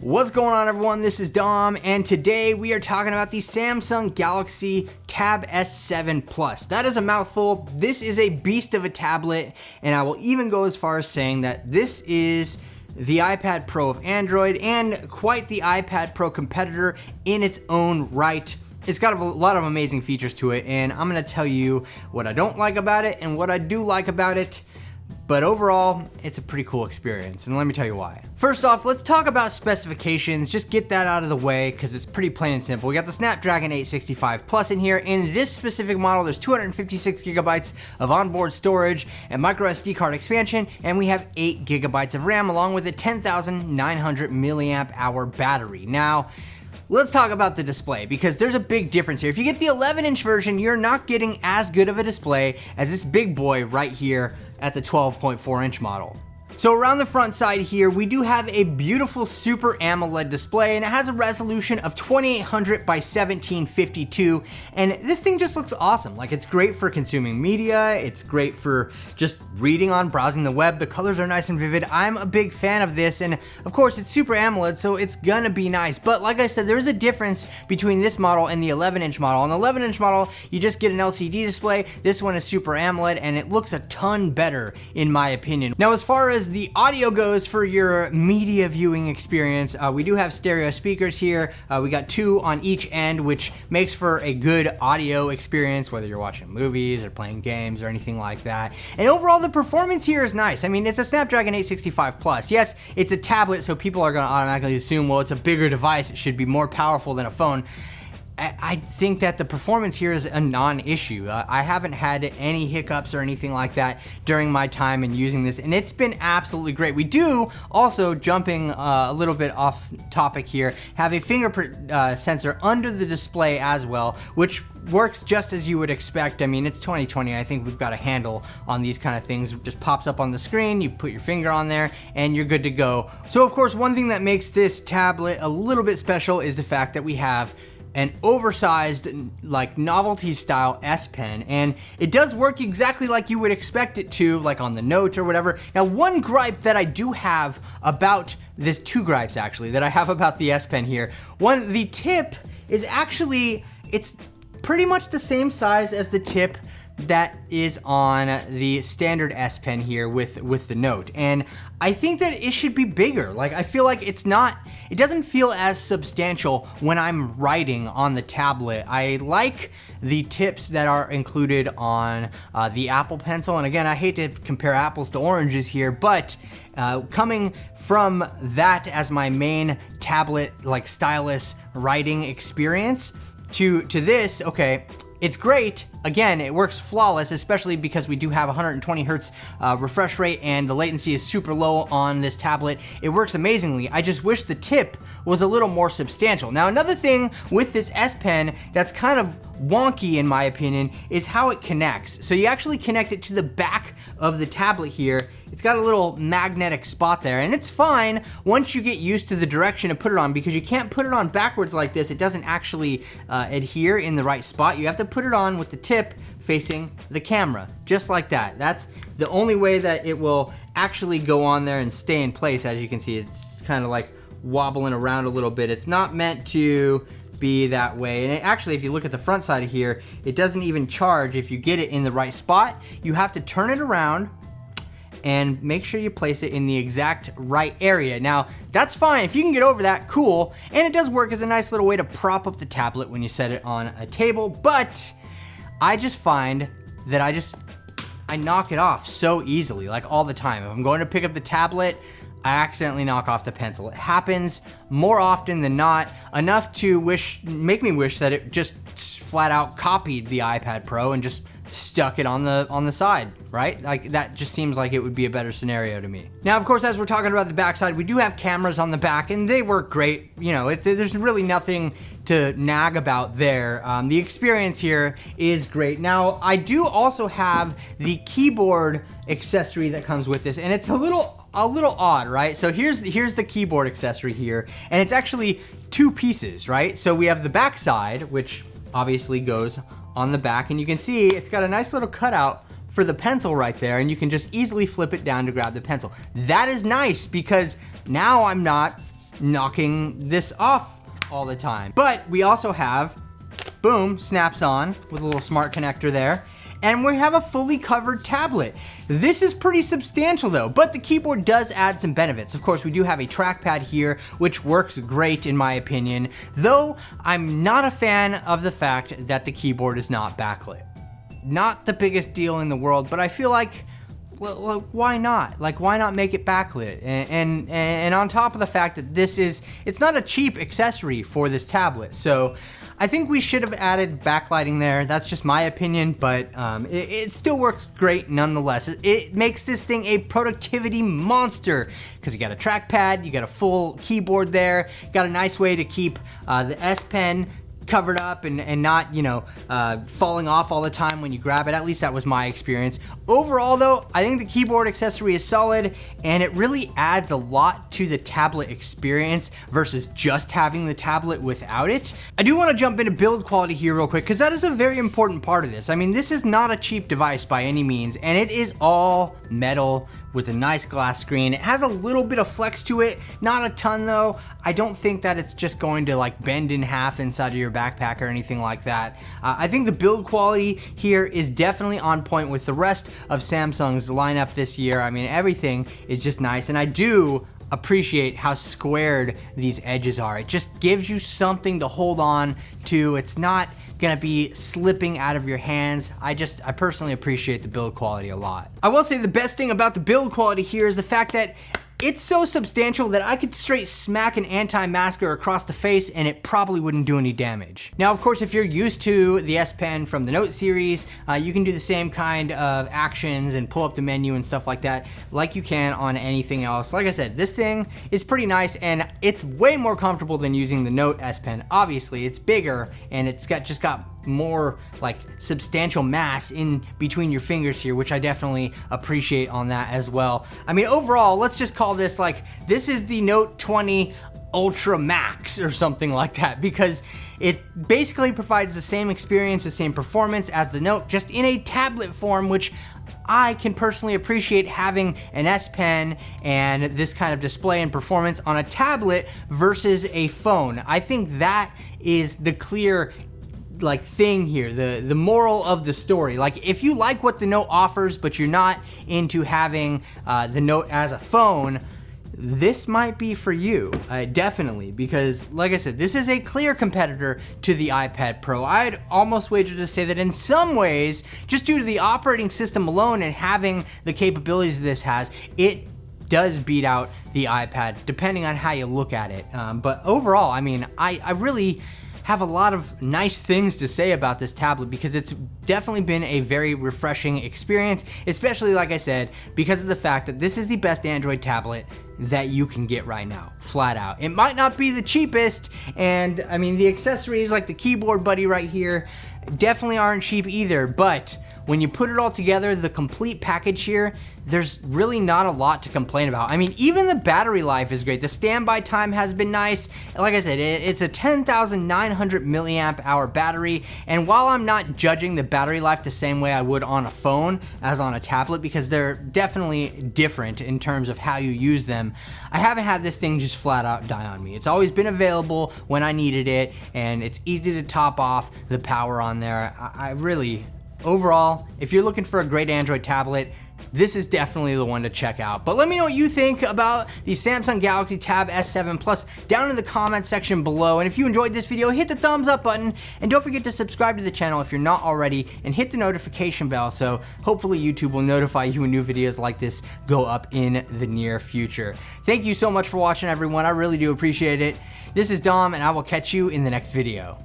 What's going on, everyone? This is Dom, and today we are talking about the Samsung Galaxy Tab S7 Plus. That is a mouthful. This is a beast of a tablet, and I will even go as far as saying that this is the iPad Pro of Android and quite the iPad Pro competitor in its own right. It's got a lot of amazing features to it, and I'm gonna tell you what I don't like about it and what I do like about it. But overall, it's a pretty cool experience, and let me tell you why. First off, let's talk about specifications. Just get that out of the way, because it's pretty plain and simple. We got the Snapdragon 865 Plus in here. In this specific model, there's 256 gigabytes of onboard storage and micro SD card expansion, and we have 8 gigabytes of RAM, along with a 10,900 milliamp hour battery. Now, let's talk about the display, because there's a big difference here. If you get the 11-inch version, you're not getting as good of a display as this big boy right here at the 12.4-inch model. So around the front side here, we do have a beautiful Super AMOLED display, and it has a resolution of 2800 by 1752, and this thing just looks awesome. Like, it's great for consuming media, it's great for just reading on, browsing the web. The colors are nice and vivid. I'm a big fan of this, and of course it's Super AMOLED, so it's gonna be nice. But like I said, there's a difference between this model and the 11-inch model. On the 11-inch model, you just get an LCD display. This one is Super AMOLED, and it looks a ton better, in my opinion. Now, as far as the audio goes for your media viewing experience, we do have stereo speakers here. We got 2 on each end, which makes for a good audio experience, whether you're watching movies or playing games or anything like that. And overall, the performance here is nice. I mean, it's a Snapdragon 865 Plus. Yes, it's a tablet, so people are gonna automatically assume, well, it's a bigger device, it should be more powerful than a phone. I think that the performance here is a non-issue. I haven't had any hiccups or anything like that during my time in using this, and it's been absolutely great. We do also, jumping a little bit off topic here, have a fingerprint sensor under the display as well, which works just as you would expect. I mean, it's 2020. I think we've got a handle on these kind of things. It just pops up on the screen, you put your finger on there, and you're good to go. So, of course, one thing that makes this tablet a little bit special is the fact that we have an oversized, like, novelty style S Pen, and it does work exactly like you would expect it to, like on the Note or whatever. Now, one gripe that I do have about this, 2 gripes actually, that I have about the S Pen here. One, the tip is actually, it's pretty much the same size as the tip that is on the standard S Pen here with the Note, and I think that it should be bigger. Like, I feel like it doesn't feel as substantial when I'm writing on the tablet. I like the tips that are included on the Apple Pencil, and again, I hate to compare apples to oranges here, but coming from that as my main tablet, like, stylus writing experience to this, okay, it's great. Again, it works flawless, especially because we do have 120 hertz refresh rate, and the latency is super low on this tablet. It works amazingly. I just wish the tip was a little more substantial. Now, another thing with this S Pen that's kind of wonky, in my opinion, is how it connects. So you actually connect it to the back of the tablet here. It's got a little magnetic spot there, and it's fine once you get used to the direction to put it on, because you can't put it on backwards like this. It doesn't actually adhere in the right spot. You have to put it on with the tip facing the camera, just like that. That's the only way that it will actually go on there and stay in place. As you can see, it's kind of like wobbling around a little bit. It's not meant to be that way. And actually, if you look at the front side of here, it doesn't even charge if you get it in the right spot. You have to turn it around and make sure you place it in the exact right area. Now, that's fine. If you can get over that, cool. And it does work as a nice little way to prop up the tablet when you set it on a table, but I just find that I knock it off so easily, like all the time. If I'm going to pick up the tablet, I accidentally knock off the pencil. It happens more often than not, enough to make me wish that it just flat out copied the iPad Pro and just stuck it on the side, right? Like, that just seems like it would be a better scenario to me. Now, of course, as we're talking about the backside, we do have cameras on the back, and they work great. You know, there's really nothing to nag about there. The experience here is great. Now, I do also have the keyboard accessory that comes with this, and it's a little odd, right? So here's the keyboard accessory here, and it's actually 2 pieces, right? So we have the back side, which obviously goes on the back, and you can see it's got a nice little cutout for the pencil right there, and you can just easily flip it down to grab the pencil. That is nice, because now I'm not knocking this off all the time. But we also have, boom, snaps on with a little smart connector there. And we have a fully covered tablet. This is pretty substantial though, but the keyboard does add some benefits. Of course, we do have a trackpad here, which works great in my opinion, though I'm not a fan of the fact that the keyboard is not backlit. Not the biggest deal in the world, but I feel like, well, why not? Like, why not make it backlit? And on top of the fact that it's not a cheap accessory for this tablet, so I think we should have added backlighting there. That's just my opinion, but it still works great nonetheless. It makes this thing a productivity monster because you got a trackpad, you got a full keyboard there, got a nice way to keep the S Pen covered up and not, you know, falling off all the time when you grab it. At least that was my experience. Overall though, I think the keyboard accessory is solid and it really adds a lot to the tablet experience versus just having the tablet without it. I do want to jump into build quality here real quick because that is a very important part of this. I mean, this is not a cheap device by any means, and it is all metal with a nice glass screen. It has a little bit of flex to it, not a ton though. I don't think that it's just going to like bend in half inside of your backpack or anything like that. I think the build quality here is definitely on point with the rest of Samsung's lineup this year. I mean, everything is just nice, and I do appreciate how squared these edges are. It just gives you something to hold on to. It's not gonna be slipping out of your hands. I personally appreciate the build quality a lot. I will say the best thing about the build quality here is the fact that it's so substantial that I could straight smack an anti-masker across the face and it probably wouldn't do any damage. Now, of course, if you're used to the S Pen from the Note series, you can do the same kind of actions and pull up the menu and stuff like that like you can on anything else. Like I said, this thing is pretty nice and it's way more comfortable than using the Note S Pen. Obviously, it's bigger and it's just got more like substantial mass in between your fingers here, which I definitely appreciate on that as well. I mean, overall, let's just call this like, this is the Note 20 Ultra Max or something like that, because it basically provides the same experience, the same performance as the Note, just in a tablet form, which I can personally appreciate having an S Pen and this kind of display and performance on a tablet versus a phone. I think that is the clear like thing here, the moral of the story. Like, if you like what the Note offers but you're not into having the Note as a phone, this might be for you, definitely, because like I said, this is a clear competitor to the iPad Pro. I'd almost wager to say that in some ways, just due to the operating system alone and having the capabilities this has, it does beat out the iPad, depending on how you look at it. But overall, I mean, I really have a lot of nice things to say about this tablet because it's definitely been a very refreshing experience, especially like I said, because of the fact that this is the best Android tablet that you can get right now, flat out. It might not be the cheapest, and I mean, the accessories like the keyboard buddy right here definitely aren't cheap either, but when you put it all together, the complete package here, there's really not a lot to complain about. I mean, even the battery life is great. The standby time has been nice. Like I said, it's a 10,900 milliamp hour battery, and while I'm not judging the battery life the same way I would on a phone as on a tablet, because they're definitely different in terms of how you use them, I haven't had this thing just flat out die on me. It's always been available when I needed it, and it's easy to top off the power on there. I really, overall, if you're looking for a great Android tablet, this is definitely the one to check out. But let me know what you think about the Samsung Galaxy Tab S7 Plus down in the comment section below. And if you enjoyed this video, hit the thumbs up button, and don't forget to subscribe to the channel if you're not already, and hit the notification bell so hopefully YouTube will notify you when new videos like this go up in the near future. Thank you so much for watching, everyone. I really do appreciate it. This is Dom, and I will catch you in the next video.